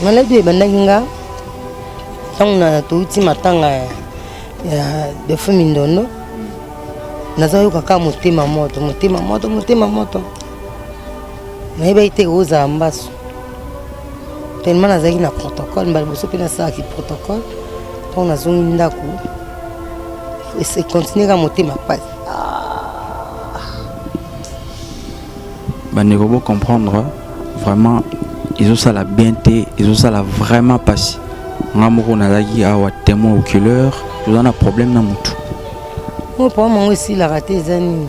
Maladie bandakinga. On a tout petit matin de famille ndono. Nazayo kaka motema moto. Na iba ite oza ambaso. Tellement nazaki na protocole, mbali boso pe na sa ki protocole. On a zongi ndako. Et c'est continuer à motema pas. Bah ne comprendre vraiment ils ont ça la bienté, ils ont ça la vraiment passé. Ngamoko nazaki awa témoin oculaire, ils ont un problème na mutu. Moi pour moi aussi la raté zani.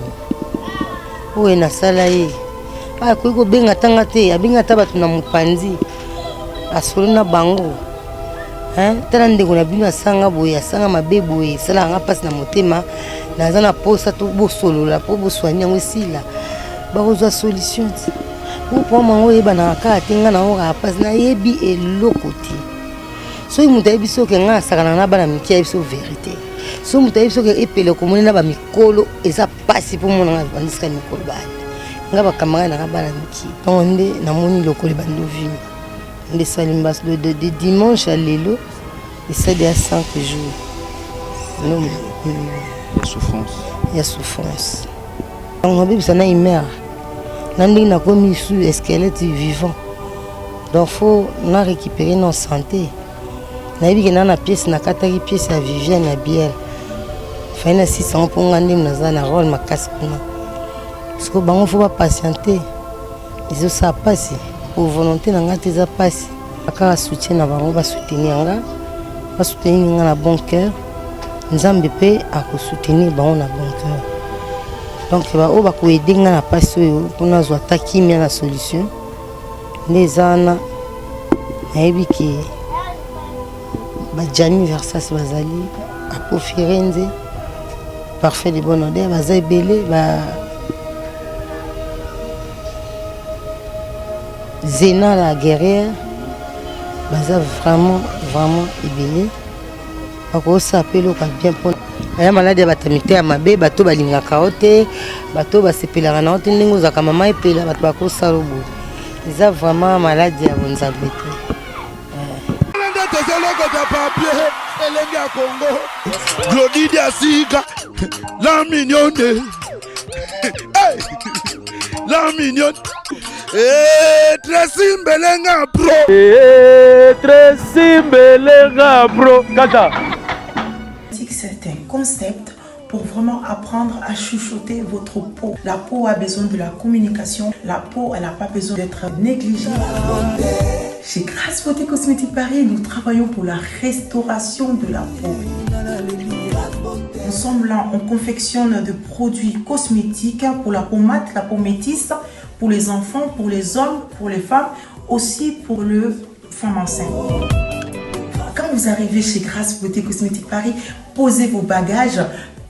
Oye na sala ye. Ah ko benga tanga te, abinga tabatu na mupanzi. Asolo na bango. Hein? Tala ndeko na bino asanga boye, asanga mabe boye, sala nga passe na motema. Naza na posa to bo solo la po bo soigner aussi là. Ba ozo solution. Pour moi oye bana ka tinga na ora passe na yebi elokoti. So muta biso ke nga sakana na bana mikia biso vérité. So muta biso ke epele komoni na ba mikolo eza pasi pour mona bandisika mikolo ba. Nga ba kamara na bana miki. Tonde na moni lokoli bando vini. Nde salimbas de dimanche à l'élo et ça de 5 jours. Non, il y a souffrance. Il y a souffrance. On a vu ça na imer. Nandi na komi sous squelette vivant. Donc faut na récupérer notre santé. Na yebi ke na pièce na kataki pièce à Viviane na Biel. Faina 600 pour ngandi na na rôle makasi kuna. Parce que bango faut pas patienter. Ils ont ça passer. Pour volonté na ngati za passer. Aka soutien na bango ba soutenir nga. Ba soutenir nga na bon cœur. Nzambe pe ako soutenir bango na bon cœur. Donc ba o ba ko aider nga na passer yo pour na zo ataki mi na solution. Les ana yebi ki Badjani Versas Bazali, Apo Firenze, Parfait de bonne odeur, Bazai Belé, Zena la guerrière, Baza vraiment ébélé. Ako s'appelle au bien pour la maladie à batamité à mabe, bateau balinga kaote, bateau basepela na ote ndingo za kama mai pela bato bako salobo. Ils ont vraiment maladie à bonne zabete. Glody Diasiga, la mignonne, la mignonne, Tracy Mbelenga Pro, Tracy Mbelenga Pro, Kata. C'est un concept pour vraiment apprendre à chuchoter votre peau. La peau a besoin de la communication, la peau elle n'a pas besoin d'être négligée. Chez Grasse Beauté Cosmétique Paris, nous travaillons pour la restauration de la peau. Ensemble, là, on confectionne des produits cosmétiques pour la peau mate, la peau métisse, pour les enfants, pour les hommes, pour les femmes, aussi pour les femmes enceintes. Quand vous arrivez chez Grasse Beauté Cosmétique Paris, posez vos bagages.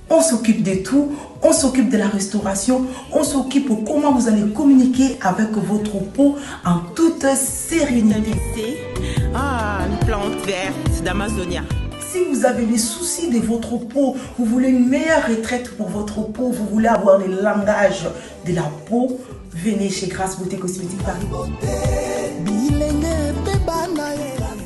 On s'occupe de tout, on s'occupe de la restauration, on s'occupe de comment vous allez communiquer avec votre peau en toute sérénité. Ah, une plante verte d'Amazonia. Si vous avez des soucis de votre peau, vous voulez une meilleure retraite pour votre peau, vous voulez avoir le langage de la peau, venez chez Grasse Beauté Cosmétique Paris.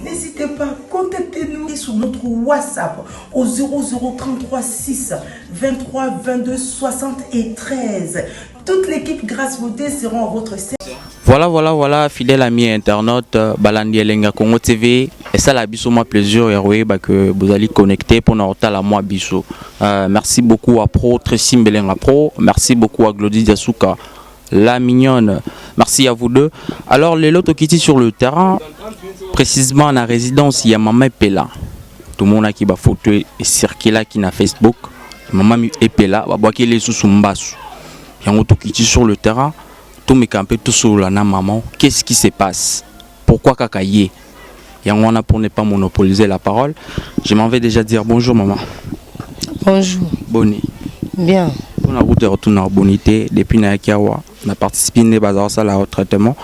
N'hésitez pas, contactez-nous sur notre WhatsApp au 0033 6 23 22 73. Toute l'équipe Grasse Beauté sera à votre service. Voilà, fidèle ami internaute, Balandi Elenga Congo TV. Et ça, la biso, moi, plaisir, que vous allez connecter pour nous la moi biso. Merci beaucoup à Pro, Tracy Mbelenga Pro. Merci beaucoup à Glody Diasuka, la mignonne. Merci à vous deux. Alors, les lots qui sont sur le terrain, précisément à la résidence, il y a Maman Pela. Tout le monde a qui va photo et circuler qui na Facebook. Maman Pela, va voir qu'il est sous son basse. Il y a un qui sur le terrain. Tout me campé tout sur la maman. Qu'est-ce qui se passe? Pourquoi kakaye? Et on a pour ne pas monopoliser la parole. Je m'en vais déjà dire bonjour maman. Bonjour. Bonnie. Bien. On a route de retour en bonité depuis Nakawa. On a participé à bazar ça la traitement.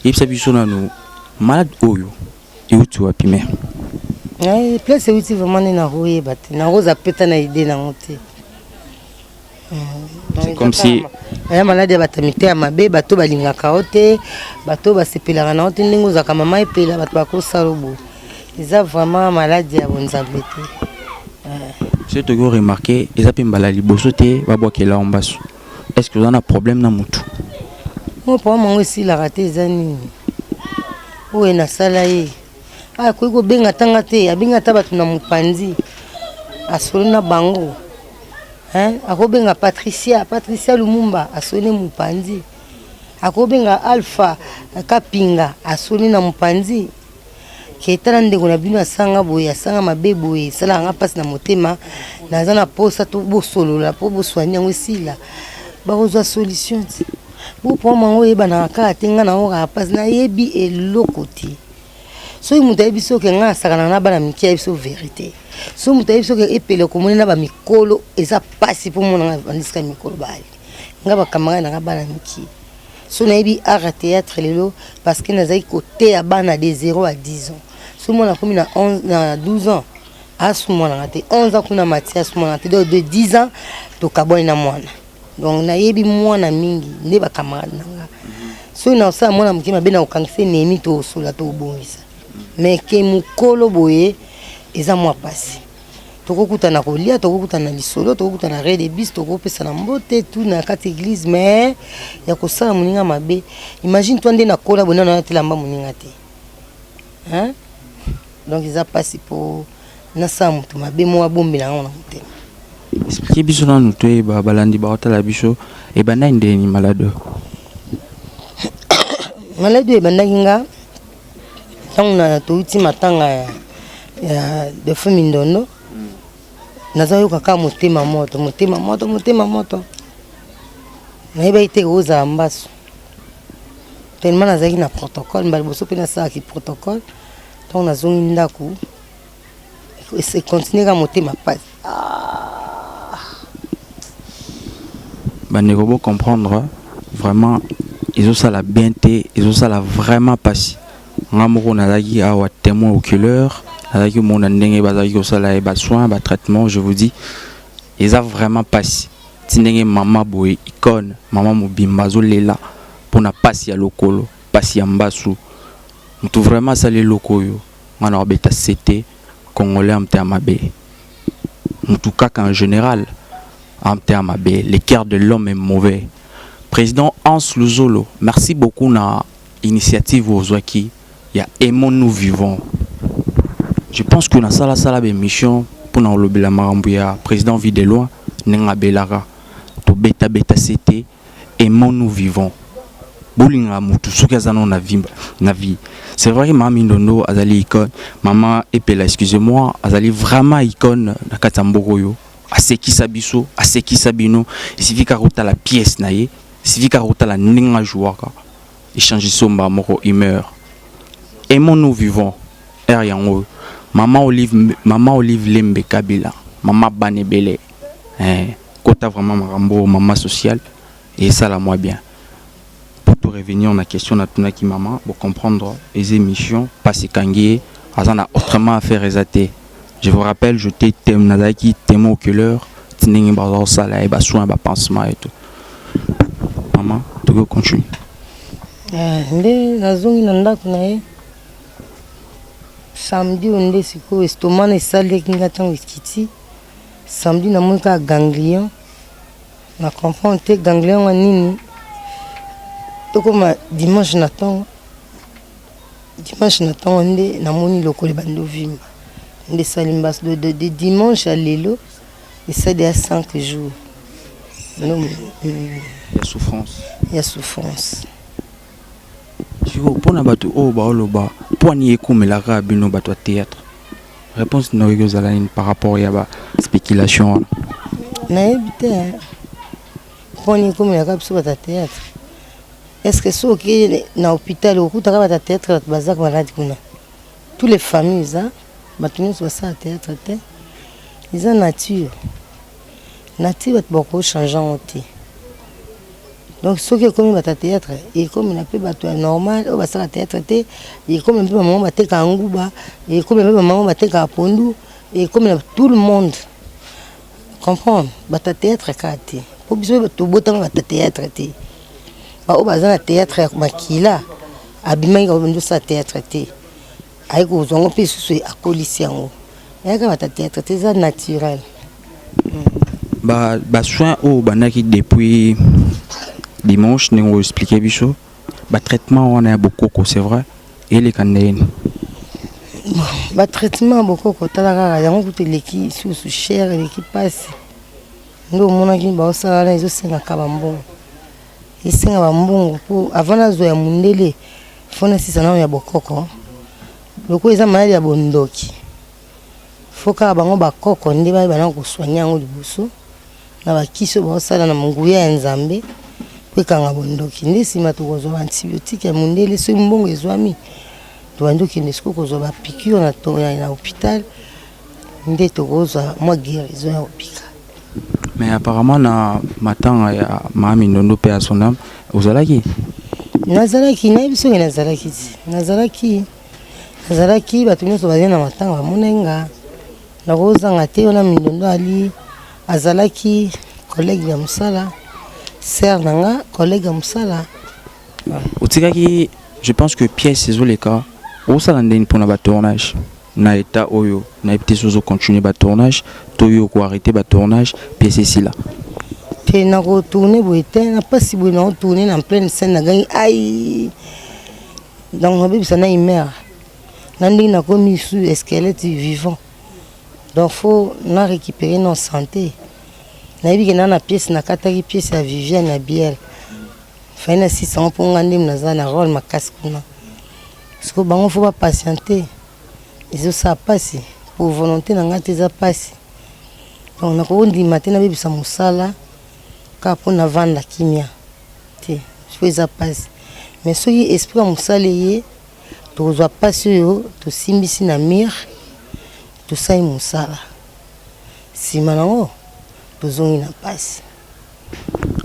Et puis ça biso na nous malade oyo. Et où tu vas pimer? Ouais, place c'est aussi vraiment na roue batte. Na rose a pété na idée na monter. C'est comme si aya maladi ya batamite ya mabe bato balingaka o te bato basepelaka na o te ndenge ozalaka mama epela bato bakosala boye eza vraiment maladi ya bonzambe te. C'est que vous remarquez, ils appellent balali bosoté, va boire qu'elle a en basse. Est-ce que vous avez un problème dans mon tout? Moi, pour moi, aussi, la raté, zani. Où est na salaye? Ah, quoi que benga tangate, a benga tabatu na mupanzi. A solena bango. Hein? A ko benga Patricia Lumumba, a solena mupanzi. A ko benga Alpha, Kapinga, a solena mupanzi. Ketana ndeko na bino asanga boye asanga mabe boye sala nga passe na motema naza na posa to bosolola po boswanya ngo sila bakozwa solution ti bo po mango yeba na ka tenga na ora passe na yebi eloko ti so mutu ayebi soki nga asakana na bana miki ayebi so vérité so mutu ayebi soki epele komoni na bamikolo eza pasi po mona bandisika mikolo bali nga bakamara na bana miki so nayebi art théâtre lelo parce que nazali côté ya bana de 0 à 10 ans so mona komi na 12 ans asumona ngate 11 ans kuna matia asumona ngate de 10 ans to kaboni na mwana donc nayebi mwana mingi nde bakamara nanga so na osala mwana mukima bena okangise nemi to osola to obongisa mais ke mukolo boye eza mwa pasi tokokutana kolia tokokutana lisolo tokokutana ré de bis tokopesa na mbote tout na kati église mais ya kosala moninga mabe imagine toi nde na kola bona na telamba moninga te hein donc eza pasi po na sa mutu mabe mo abombela ngona motema expliquez biso na nuto ba balandi ba hotela biso e bana ndeni malade e banda kinga tangu na touti matanga ya de fumi ndono naza yoka ka motema moto nayeba ite ozala mbaso tellement nazalaki na protocole mbali boso mpe nasalaki protocole ntango nazongi ndako ese continue ka motema pasi bandeko bo comprendre vraiment ezosala bien te ezosala vraiment pasi nga moko nazalaki awa témoin oculaire nazalaki omona ndenge bazalaki kosala ba soin ba traitement je vous dis eza vraiment pasi ti ndenge mama boye icône mama mobimba azolela mpona pasi ya lokolo pasi ya mbasu mutu vraiment asali eloko oyo nga na wabeta sete congolais amte ya mabe mutu kaka en général amte ya mabe le cœur de l'homme est mauvais. Président Hans Luzolo, merci beaucoup na initiative ozwaki ya Aimons nous vivons. Je pense que na sala mission pour na lobela marambu ya président Videloin nenga belara to beta cité Aimons nous vivons. Bolinga mutu soki azana na vie. C'est vrai que maman Ndondo azali icône, maman Epela excusez-moi, azali vraiment icône na katamboko yo. Asekisa biso, asekisa bino, il suffit ka rota la pièce na ye, il suffit ka rota la ninga jouaka. Échanger somba moko humeur. Aimons nous vivons. Yango. Maman Olive Lembe Kabila, maman Banebele. Kota vraiment marambo, maman sociale et ça la moi bien. Pour revenir à la question de Tunaki maman, pour comprendre les émissions, passer kangié, azana autrement à faire exaté. Je vous rappelle, je t'ai témoin oculaire, tinengi bazar sala et soin ba pansement et tout. Maman, tu peux continuer. Nde nazongi na ndako na ye samedi onde siko estomac na esalaki nga ntango ekiti samedi namoni kaka ganglion na comprendre te ganglion wa nini tokoma dimanche na ntongo nde namoni lokolo ebandi ovimba nde esali mbasi de dimanche à lelo esali ya 5 jours. Il y a souffrance. Pour na bato o baoloba poni ekomelaka bino bato ya théâtre. Réponse no yozalani par rapport ya ba spéculation. Nayebi te poni ekomelaka biso bato ya théâtre. Est-ce que soki na hôpital okutaka bato ya théâtre bato bazaka maladi kuna tous les familles ça bato nyonso basala théâtre te eza nature bato bakochange ngo te. Donc ce qui est comme le théâtre, et comme il a fait bateau normal, on va faire le théâtre, et comme un peu maman va faire Angouba, et comme un peu maman va faire Pondou, et comme tout le monde comprend, bateau théâtre kati. po biso tobotanga ta théâtre te ba o baza na théâtre ya makila abimaki ka ndo sa théâtre te ai ko zongo pe susu akolisi yango yaka ba ta théâtre te za naturel ba soin au banaki depuis dimanche n'ont expliqué biso ba traitement on a beaucoup c'est vrai et les cannes ba traitement beaucoup ko talaka yango kuteleki susu cher eleki passe ndo mona ki ba osala na izo senga kabambongo isenga bambongo po avant na zo ya mundele fona sisa na ya bokoko loko eza maladi ya bondoki foka bango bakoko nde ba bana ko soigner yango liboso na bakiso ba osala na munguya ya nzambe kwekanga bondoki nde sima tokozwa antibiotique ya mundele so mbongo ezwami toando kende siko kozwa ba piqûre na to na hôpital nde tokozwa moi guérison ya hôpital. Mais apparemment na matanga ya mami ndondo pe à son âme ozalaki nazalaki na biso ke nazalaki bato nyonso bazali na matanga bamonenga nakozanga te ona mindondo ali azalaki collègue ya mosala sœur nanga collègue ya mosala otikaki je pense que pièce ezoleka osala ndeni mpona batournage na état oyo na epte sozo continuer batournage toyo ko arrêter batournage pièce ici là te na ko tourner boite na pasi bo na tourner en pleine scène na gagné ai donc ma bébé ça na imer na ndingi na komi sous squelette vivant donc faut na récupérer nos santé na yebi ke na pièce na kataki pièce ya Viviane na Biel faina 600 pour ngandi mnaza na rôle makasi kuna parce que bango faut pas patienter ils ont ça passer pour volonté na ngati za passer donc na ko ndi matin na bebisa musala ka pona vanda kimia te faut ça passer mais soki esprit musala ye to zo passer yo to simbisi na mir to sai musala simanango to zongi na passer.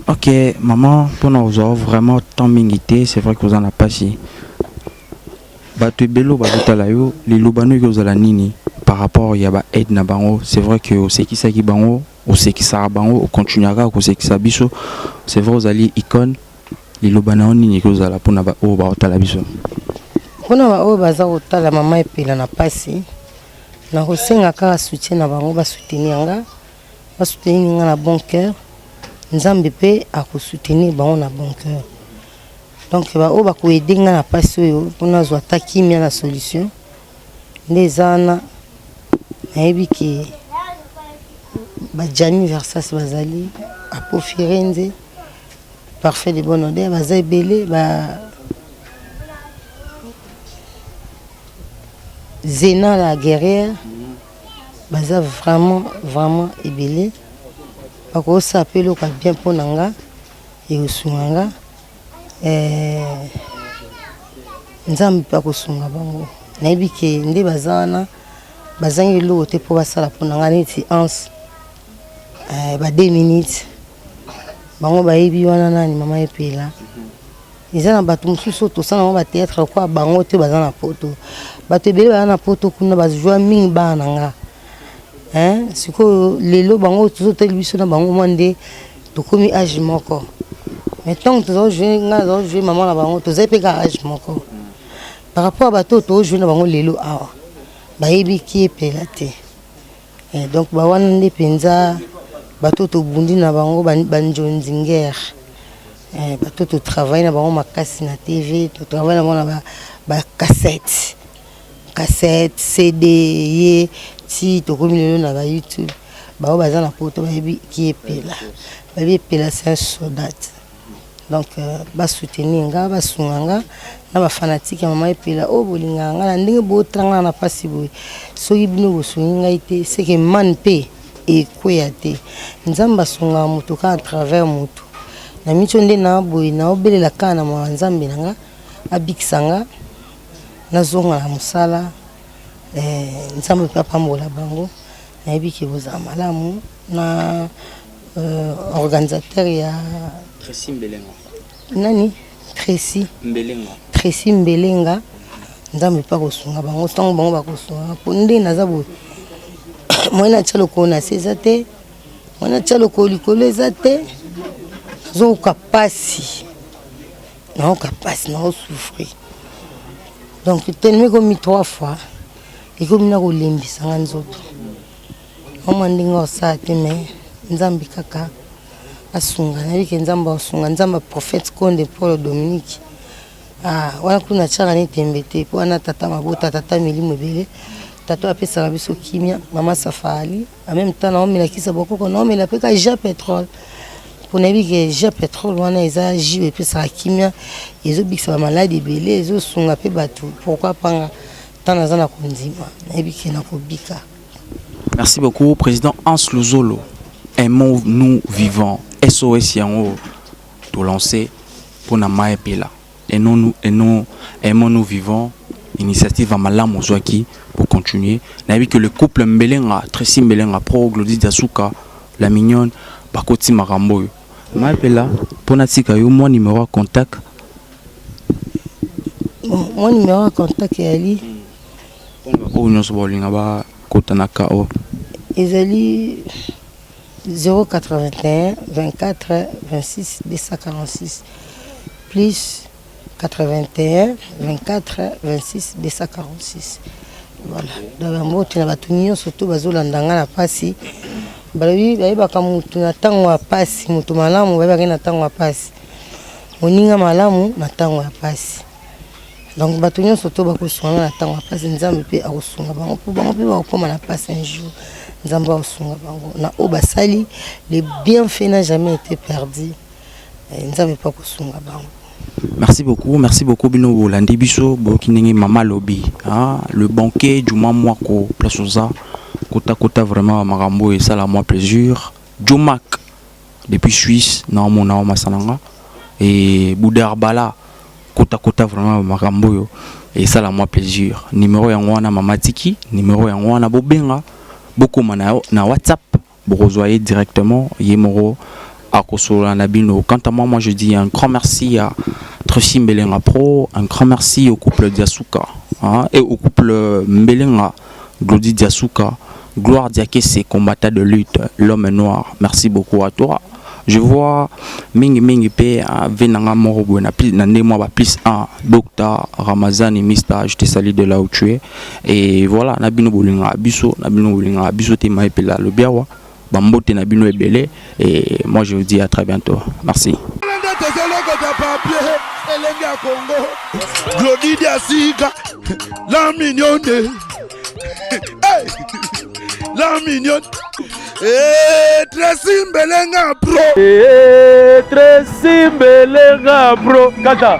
Ok, maman, pour nous avoir vraiment tant mingité, c'est vrai que vous en avez pas si. Bato belo bato la yo, les lobano que vous avez nini par rapport il y a ba aide na bango, c'est vrai que c'est qui ça qui bango, ou c'est qui ça bango, on continuera ou c'est qui ça biso. C'est vrai vous allez icône les lobano nini que vous avez pour na ba o ba la biso. Pour na ba o baza otala maman epela na pasi. Na kosenga ka soutien na bango ba soutenir nga na bon cœur. Nzambe pe akosoutenir bango na bon cœur. Donc ba o ba ko aider nga na pasi oyo pona zo ataki mia na solution. Ndezana nayebi ki ba Jami Versas bazali apo Firenze parfait de bonne odeur bazai belé ba Zena la guerrière baza vraiment ebelé. Ako s'appelle ka bien ponanga et osunganga nzambe pa ko sunga bango nayebi ke nde bazana bazangi lo te po basala ponanga neti ans ba 2 minutes bango bayebi wana nani mama epela izana bato mususu to sana ba théâtre kwa bango te bazana poto bato ebele bana poto kuna bazwa mingi bana nga siko lelo bango toujours tel biso na bango mwande to komi âge moko mais tant que to jouer nga zo jouer maman na bango to zepe ka âge moko par rapport à bato to jouer na bango lelo awa bayebi ki epela te donc ba wana nde penza bato to bundi na bango banjonzinger bato to travail na bango makasi na TV to travail na bango ba cassette CD ye si to komi lelo na ba YouTube ba baza na poto bayebi ki epela bayebi epela c'est un soldat donc ba soutenir nga ba sunganga na ba fanatique mama epela o bolinga nga na ndenge bo tranga na pasi boy soki bino bo sunga ite c'est que man pe e koya te nzamba sunga mutu ka à travers mutu na micho nde na boy na obelela kana ma nzambe nanga abikisanga na zonga na musala nzambe papa mbola bango nayebi ki boza malamu na organisateur ya Tracy Mbelenga nani Tracy Mbelenga nzambe pa kosunga bango sango bango bakosunga po nde naza bo moyena tshalo kona seza te wana tia lokolo eza te nazokoka pasi naosouffrir donc telemi ekomi 3 fois ekomi na kolembisanga nzoto omwa ndenge osala te me nzambe kaka asunga nayebike nzambe asunga nzambe prophète Konde Paul Dominique wana kuna tiaka netembe te mpo wana tata mabota tata milimo ebele tata apesaka biso kimia mama Safari en même temps naomelakisa bokoko naomela mpe ka ja pétrole mpo nayebi ke ja pétrole wana eza jus epesaka kimia ezobikisa bamaladi ebele ezosunga mpe bato pourkui panga ntan naza na kondima nayebi ke nakobika. Merci beaucoup, Président Hans Luzolo. Aimons-nous vivants. SOS Yango, tout lancé pour Nama Epela. Et nous aimons-nous vivants. Initiative à Malam Ozwaki pour continuer. On a vu que le couple Mbelenga, Tracy Mbelenga, Pro, Glody Diasuka, la mignonne, Bakoti Marambo. Nama Epela, pour Natika, mon numéro de contact. Mon numéro de contact est Ali. Oh, nous sommes Kotanaka. Ezali 081 24 26 246 plus 81 24 26 246. Voilà. D'abord, tu n'as pas tout mis surtout bazolandanga na pasi. Balobi bayebaka mutu na tango ya pasi, mutu malamu bayebaka na tango ya pasi. Moninga malamu na tango ya pasi. Donc bato nyonso to bakosunga na tango ya pasi nzambe pe akosunga bango po bango pe bakoma na pasi un jour. Nzambe akosunga bango na o basali le bienfait n'a jamais été perdu. Nzambe pa kosunga bango. Merci beaucoup Bino Bolandi Biso Bokinenge Mama Lobby, le banquet du Mamwako Place Oza Kota vraiment Marambo et ça la moi plaisir. Jomak depuis Suisse Naomona Masananga et Boudar Bala Kota vraiment Marambo et ça la moi plaisir. Numéro yangwana Mama Tiki, numéro yangwana Bobenga beaucoup na WhatsApp Borozoyer directement Yemoro Akosola Nabino. Quant à moi je dis un grand merci à Tracy Mbelenga Pro, un grand merci au couple Diasuka et au couple Mbelenga Glody Diasuka, Gloire Diakese, combattant de lutte, l'homme noir. Merci beaucoup à toi. Je vois Mingi P Venanga Morobo na moi plus 1 Docteur Ramazani Mista, je te salue de là où tu es. Et voilà, Nabino Bolinga Biso te maipela le biawa. Bambote Nabino Ebele et moi je vous dis à très bientôt. Merci. Glody Diasuka, la mignonne. La mignonne. Tracy Mbelenga Pro. Tracy Mbelenga Pro. Kata.